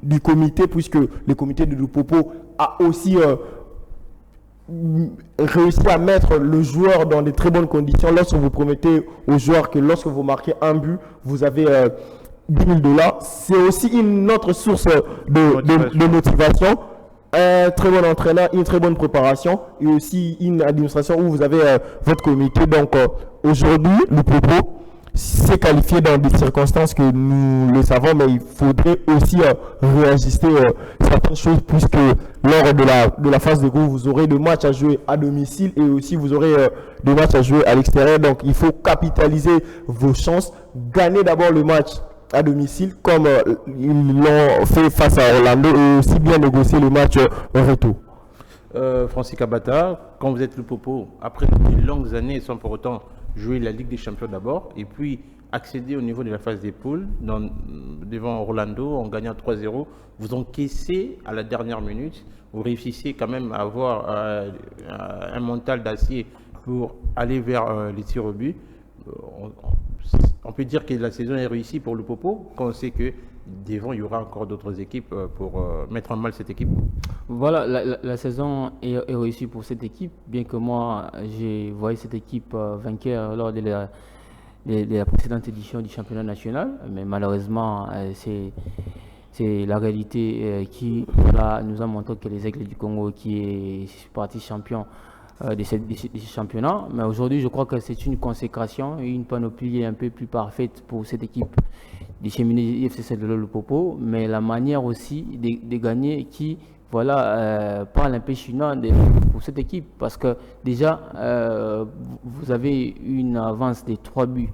du comité, puisque le comité de Lupopo a aussi réussi à mettre le joueur dans de très bonnes conditions. Lorsque vous promettez aux joueurs que lorsque vous marquez un but, vous avez 10 000 $, c'est aussi une autre source de motivation. Un très bon entraîneur, une très bonne préparation et aussi une administration où vous avez votre comité. Donc aujourd'hui, le Popo s'est qualifié dans des circonstances que nous le savons, mais il faudrait aussi réajuster certaines choses, puisque lors de la phase de groupe, vous aurez des matchs à jouer à domicile et aussi vous aurez des matchs à jouer à l'extérieur. Donc il faut capitaliser vos chances, gagner d'abord le match à domicile comme ils l'ont fait face à Orlando, et aussi bien négocier le match retour. Francis Kabata, quand vous êtes le Popo, après de longues années sans pour autant jouer la Ligue des Champions d'abord, et puis accéder au niveau de la phase des poules devant Orlando en gagnant 3-0, vous encaissez à la dernière minute, vous réussissez quand même à avoir un mental d'acier pour aller vers les tirs au but. On peut dire que la saison est réussie pour le Popo, quand on sait que devant, il y aura encore d'autres équipes pour mettre en mal cette équipe. Voilà, la saison est réussie pour cette équipe, bien que moi, j'ai voyé cette équipe vainqueur lors de la précédente édition du championnat national, mais malheureusement, c'est la réalité qui nous a montré que les Aigles du Congo qui est parti champion de ces championnats. Mais aujourd'hui, je crois que c'est une consécration et une panoplie un peu plus parfaite pour cette équipe des cheminées FC Saint-Lô le Popo, mais la manière aussi de gagner qui parle un peu chinois pour cette équipe, parce que déjà vous avez une avance de 3 buts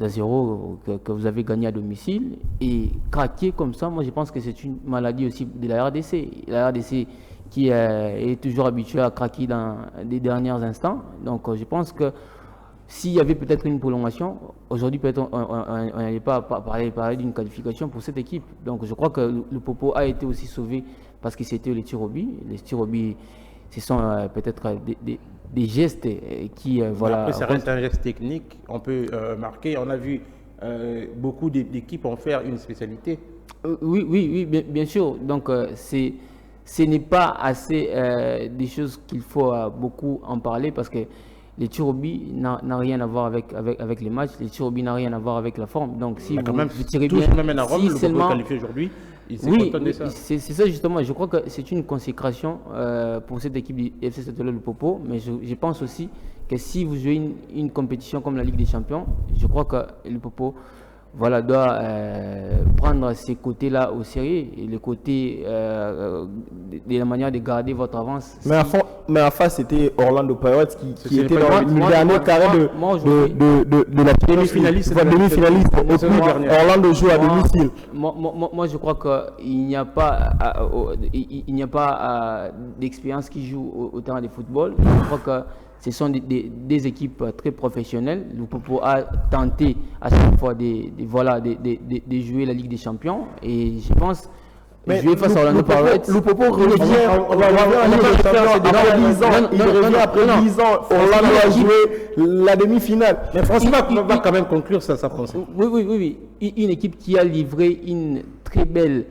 à 0 que vous avez gagné à domicile, et craquer comme ça, moi je pense que c'est une maladie aussi de la RDC. La RDC qui est toujours habituée à craquer dans les derniers instants. Donc je pense que s'il y avait peut-être une prolongation, aujourd'hui peut-être on n'allait pas parler d'une qualification pour cette équipe. Donc je crois que le Popo a été aussi sauvé parce que c'était les tirs au but. Les tirs au but, ce sont peut-être des gestes qui Après, ça reste un geste technique. On peut marquer. On a vu beaucoup d'équipes en faire une spécialité. Oui, bien sûr. Donc ce n'est pas assez des choses qu'il faut beaucoup en parler, parce que les tirs au but n'a rien à voir avec les matchs. Les tirs au but n'a rien à voir avec la forme. Donc si vous tirez bien, même à Rome, le Popo qualifié aujourd'hui. Oui, c'est ça justement. Je crois que c'est une consécration pour cette équipe du FC Saint-Lô le Popo, mais je pense aussi que si vous jouez une compétition comme la Ligue des Champions, je crois que le Popo doit prendre ces côtés-là au sérieux, et le côté de la manière de garder votre avance. Mais en face, c'était Orlando Pirates qui était dans le dernier carré de la demi-finaliste. Orlando joue à domicile. Moi, je crois qu'il n'y a pas, d'expérience qui joue au terrain de football. Je crois que ce sont des équipes très professionnelles. Le Popo a tenté à chaque fois de jouer la Ligue des Champions, et je pense jouer face à Orlando Pirates. Le Popo revient après 10 ans. Orlando a joué la demi-finale. Mais franchement, on va quand même conclure ça pense. Oui. Une équipe qui a livré une très belle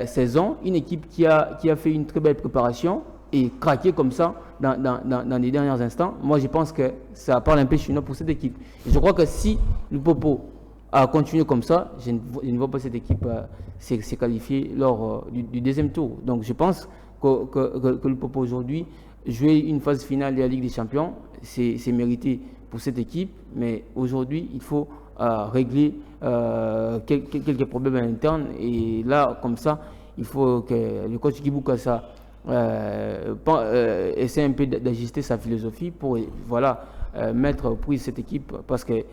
saison, une équipe qui a fait une très belle préparation, et craquer comme ça dans les derniers instants, moi je pense que ça parle un peu chinois pour cette équipe. Et je crois que si le Popo a continué comme ça, je ne vois pas cette équipe se qualifier lors du deuxième tour. Donc je pense que le Popo aujourd'hui, jouer une phase finale de la Ligue des Champions, c'est mérité pour cette équipe, mais aujourd'hui il faut régler quelques problèmes internes, et là comme ça, il faut que le coach Guy Bukassa essaie un peu d'ajuster sa philosophie pour mettre au prix cette équipe, parce que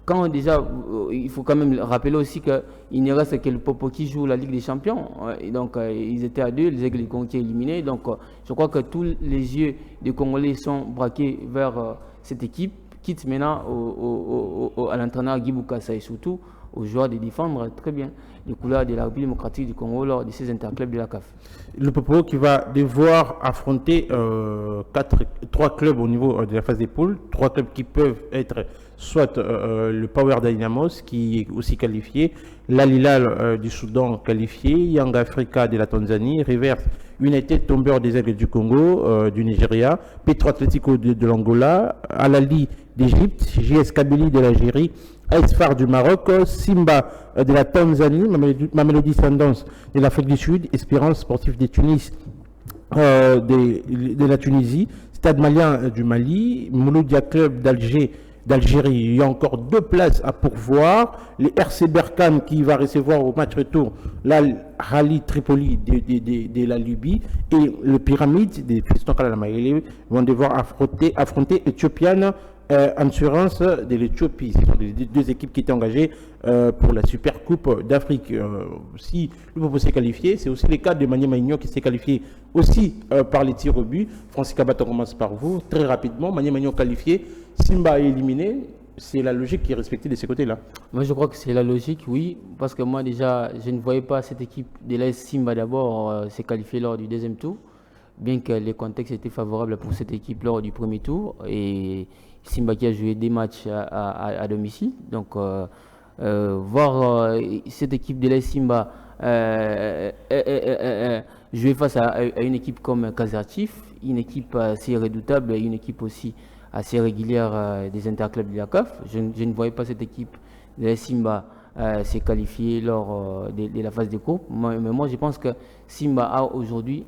quand déjà il faut quand même rappeler aussi qu'il ne reste que le Popo qui joue la Ligue des Champions, et donc ils étaient à 2, les Aigles du Congo qui est éliminé, donc je crois que tous les yeux des Congolais sont braqués vers cette équipe, quitte maintenant à l'entraîneur Guy Bukassa, et surtout aux joueurs de défendre très bien les couleurs de la République démocratique du Congo lors de ces interclubs de la CAF. Le Popo qui va devoir affronter 3 clubs au niveau de la phase des poules, 3 clubs qui peuvent être soit le Power Dynamos qui est aussi qualifié, l'Al Hilal du Soudan qualifié, Young Africa de la Tanzanie, Rivers United Tombeur des Aigles du Congo du Nigeria, Petro Atlético de l'Angola, Al Ahly d'Égypte, JS Kabylie de l'Algérie, AS FAR du Maroc, Simba de la Tanzanie, Mamelodi Sundowns de l'Afrique du Sud, Espérance Sportive de Tunis de la Tunisie, Stade Malien du Mali, Mouloudia Club d'Algérie. Il y a encore 2 places à pourvoir. Les RC Berkane qui va recevoir au match retour l'Al Ahly Tripoli de la Libye, et le Pyramide des Fiston Kalalamayele vont devoir affronter Ethiopian Assurance de l'Éthiopie. Ce sont les 2 équipes qui étaient engagées pour la Super Coupe d'Afrique. Si le Popo s'est qualifié, c'est aussi le cas de Maniema Union qui s'est qualifié aussi par les tirs au but. Francis Kabata, on commence par vous. Très rapidement, Maniema Union qualifié, Simba est éliminé. C'est la logique qui est respectée de ces côtés-là. Moi, je crois que c'est la logique, oui, parce que moi déjà, je ne voyais pas cette équipe de l'AS Simba d'abord s'est qualifiée lors du deuxième tour. bien que les contextes étaient favorables pour cette équipe lors du premier tour. Et Simba qui a joué des matchs à domicile. Donc, voir cette équipe de l'AS Simba jouer face à une équipe comme Kazartif, une équipe assez redoutable et une équipe aussi assez régulière des interclubs de la CAF. Je ne voyais pas cette équipe de l'AS Simba s'est qualifié lors de la phase de groupe. Mais moi, je pense que Simba a aujourd'hui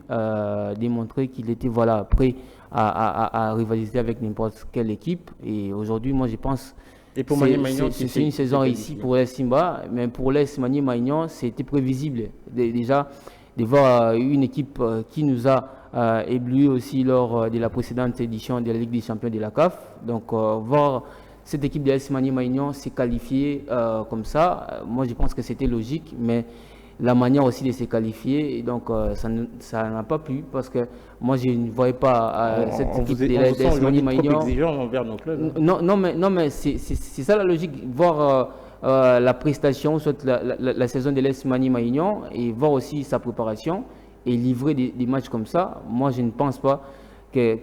démontré qu'il était prêt à rivaliser avec n'importe quelle équipe. Et aujourd'hui, moi, je pense et pour que c'est une saison réussie pour l'AS Simba. Mais pour l'AS Maniema-Aignan, c'était prévisible. Déjà, de voir une équipe qui nous a ébloui aussi lors de la précédente édition de la Ligue des Champions de la CAF. Donc, voir cette équipe de l'AS Maniema-Aignan s'est qualifiée comme ça. Moi, je pense que c'était logique, mais la manière aussi de se qualifier, et donc ça n'a pas plu parce que moi, je ne voyais pas cette équipe de l'AS Maniema-Aignan. Envers nos clubs. Non, mais c'est ça la logique, voir la prestation, soit la saison de l'AS Maniema-Aignan et voir aussi sa préparation et livrer des matchs comme ça. Moi, je ne pense pas que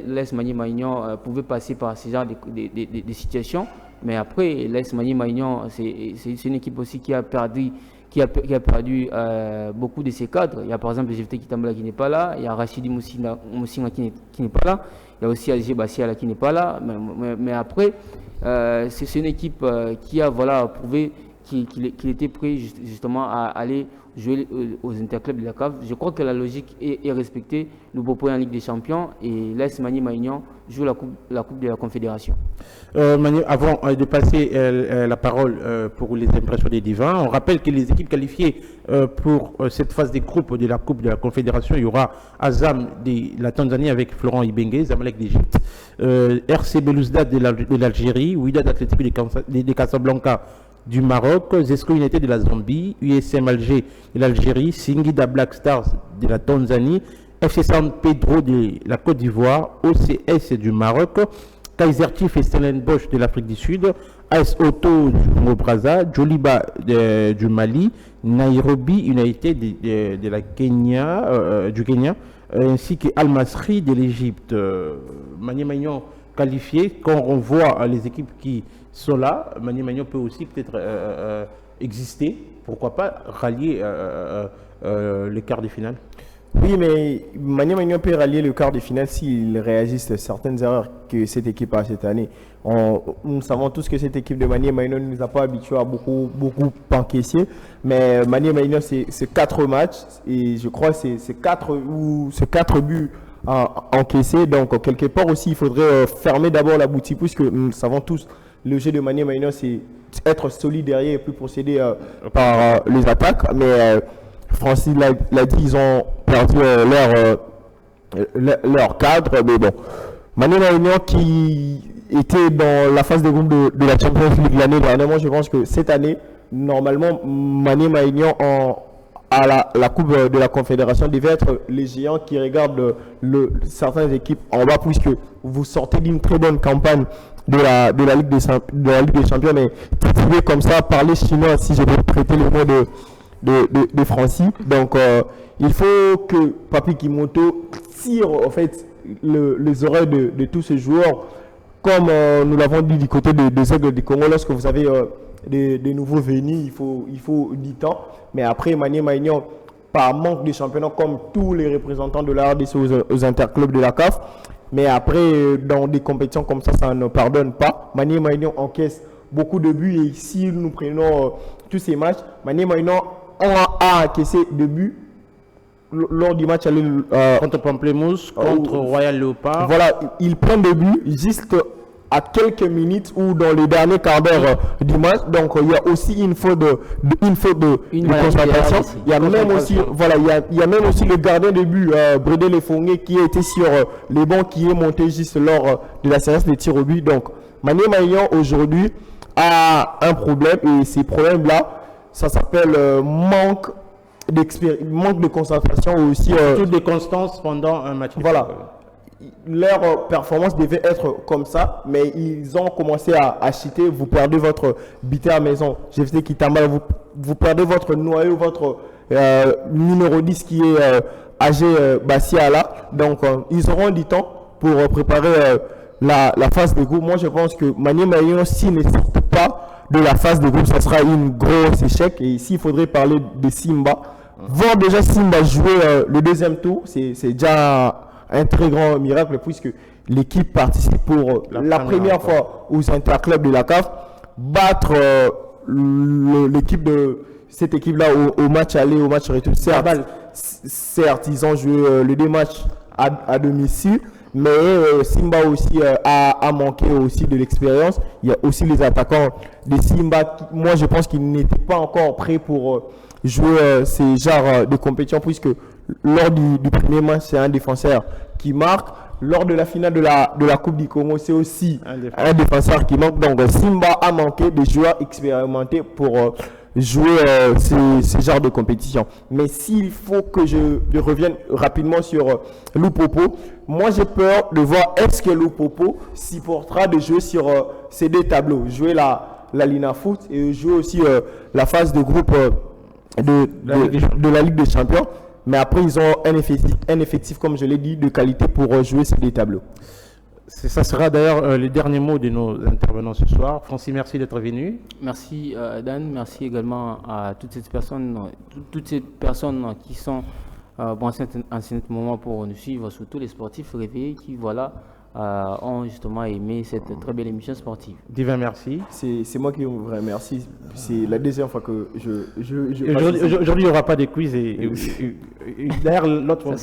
l'AS Maniema-Aignan pouvait passer par ce genre de situations. Mais après, l'AS Maniema-Aignan, c'est une équipe aussi qui a perdu beaucoup de ses cadres. Il y a par exemple Jefté Kitambala qui n'est pas là, il y a Rachidi Moussina qui n'est pas là, il y a aussi Alger Bassiala qui n'est pas là. Mais après, c'est une équipe qui a prouvé qu'il était prêt justement à aller jouer aux interclubs de la CAF. Je crois que la logique est respectée. Nous proposons en Ligue des Champions et l'AS Maniema-Aignan joue la coupe de la Confédération. Avant de passer la parole pour les impressions des divins, on rappelle que les équipes qualifiées pour cette phase des groupes de la Coupe de la Confédération, il y aura Azam de la Tanzanie avec Florent Ibenge, Zamalek d'Égypte, RC Belouizdad de l'Algérie, Wydad Athletic de Casablanca du Maroc, Zesco United de la Zambie, USM Alger de l'Algérie, Singida Black Stars de la Tanzanie, FC San Pedro de la Côte d'Ivoire, OCS du Maroc, Kaiser Chiefs et Stellenbosch de l'Afrique du Sud, AS Auto du Congo-Brazza, Joliba du Mali, Nairobi United de la Kenya, du Kenya, ainsi que Al Masry de l'Égypte. Maniema-Aignan qualifié. Quand on voit les équipes qui sont là, Maniema-Aignan peut aussi peut-être exister. Pourquoi pas rallier les quarts de finale. Oui, mais Maniema-Aignan peut rallier le quart de finale s'il réagisse à certaines erreurs que cette équipe a cette année. Nous savons tous que cette équipe de Maniema-Aignan ne nous a pas habitués à beaucoup encaisser. Mais Maniema-Aignan, c'est 4 matchs et je crois que c'est 4 buts encaissés. Donc, quelque part aussi, il faudrait fermer d'abord la boutique puisque nous savons tous le jeu de Maniema-Aignan, c'est être solide derrière et puis procéder par les attaques. Mais Francis l'a dit, ils ont perdu leur cadre. Mais bon, Maniema-Aignan qui était dans la phase de groupe de la Champions League l'année dernière, je pense que cette année, normalement, Maniema-Aignan à la Coupe de la Confédération devait être les géants qui regardent certaines équipes en bas, puisque vous sortez d'une très bonne campagne de la Ligue des Champions, mais titulé comme ça, parler chinois, si je peux prêter le mot de Francis. Donc, il faut que Papi Kimoto tire en fait les oreilles de tous ces joueurs, comme nous l'avons dit du côté des Aigles du Congo. Lorsque vous avez des nouveaux venus, il faut du temps. Mais après, Maniema-Aignan, par manque de championnat, comme tous les représentants de la RDC aux interclubs de la CAF, mais après, dans des compétitions comme ça ne pardonne pas. Maniema-Aignan encaisse beaucoup de buts et si nous prenons tous ces matchs, Maniema-Aignan a encaissé 2 buts lors du match contre Pamplemousse, contre Royal Léopard. Voilà, il prend 2 buts juste à quelques minutes ou dans les derniers quarts d'heure du match. Donc il y a aussi une faute de concentration. Il y a même aussi il y a même aussi le gardien de but Brédé Lefongué qui a été sur les bancs, qui est monté juste lors de la séance de tir au but. Donc Maniema-Aignan aujourd'hui a un problème et ces problèmes là, ça s'appelle manque de concentration ou aussi toute de constance pendant un match. Voilà. Leur performance devait être comme ça, mais ils ont commencé à chuter. Vous perdez votre bité à maison. Je sais qu'il t'a mal. Vous perdez votre noyau, votre numéro 10 qui est AG Bassiala. Donc, ils auront du temps pour préparer la phase de groupe. Moi, je pense que Maniema Union, s'il ne sort pas de la phase de groupe, ça sera une grosse échec. Et ici, il faudrait parler de Simba. Voir déjà Simba jouer le deuxième tour, c'est déjà un très grand miracle puisque l'équipe participe pour la première fois aux interclubs de la CAF. Battre l'équipe de cette équipe-là au match aller, au match retour. Certes, ils ont joué les deux matchs à domicile, mais Simba aussi a manqué aussi de l'expérience. Il y a aussi les attaquants de Simba. Moi, je pense qu'ils n'étaient pas encore prêts pour jouer ces genres de compétition puisque lors du premier match, c'est un défenseur qui marque. Lors de la finale de la Coupe du Congo, c'est aussi un défenseur qui manque. Donc, Simba a manqué de joueurs expérimentés pour jouer ces genres de compétition. Mais s'il faut que je revienne rapidement sur Lupopo, moi j'ai peur de voir est-ce que Lupopo supportera de jouer sur ces deux tableaux, jouer la Lina Foot et jouer aussi la phase de groupe de la Ligue des Champions. Mais après, ils ont un effectif, comme je l'ai dit, de qualité pour jouer ces deux tableaux. Ça sera d'ailleurs les derniers mots de nos intervenants ce soir. Francis, merci d'être venu. Merci Dan, merci également à toutes ces personnes qui sont en cet moment pour nous suivre, surtout les sportifs réveillés qui ont justement aimé cette très belle émission sportive. Divin, merci. C'est moi qui vous remercie. C'est la deuxième fois que Aujourd'hui, il n'y aura pas de quiz. D'ailleurs, l'autre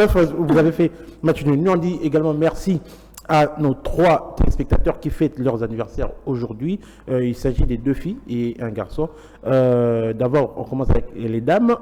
fois, vous avez fait match nul. Nous, on dit également merci à nos 3 téléspectateurs qui fêtent leurs anniversaires aujourd'hui. Il s'agit des 2 filles et un garçon. D'abord, on commence avec les dames.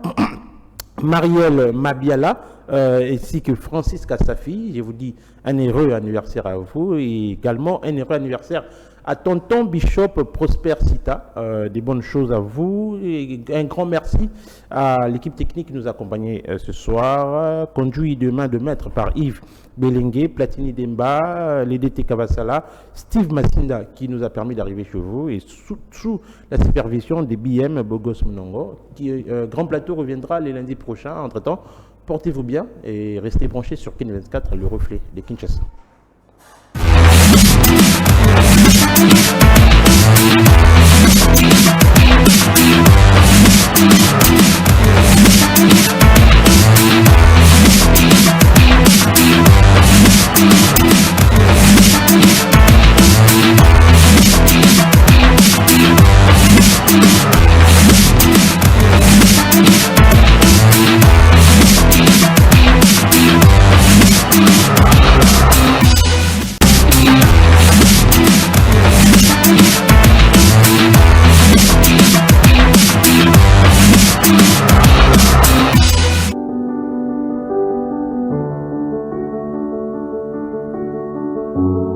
Marielle Mabiala, ainsi que Francis Kassafi. Je vous dis un heureux anniversaire à vous et également un heureux anniversaire à tonton Bishop Prosper Sita. Des bonnes choses à vous et un grand merci à l'équipe technique qui nous accompagnait ce soir, conduit de main de maître par Yves Belengue, Platini Demba, l'EDT Kavasala, Steve Massinda qui nous a permis d'arriver chez vous et sous la supervision des BM Bogos Mnongo. Grand Plateau reviendra les lundis prochains. Entre-temps, portez-vous bien et restez branchés sur Kin 24, le reflet de Kinshasa. you.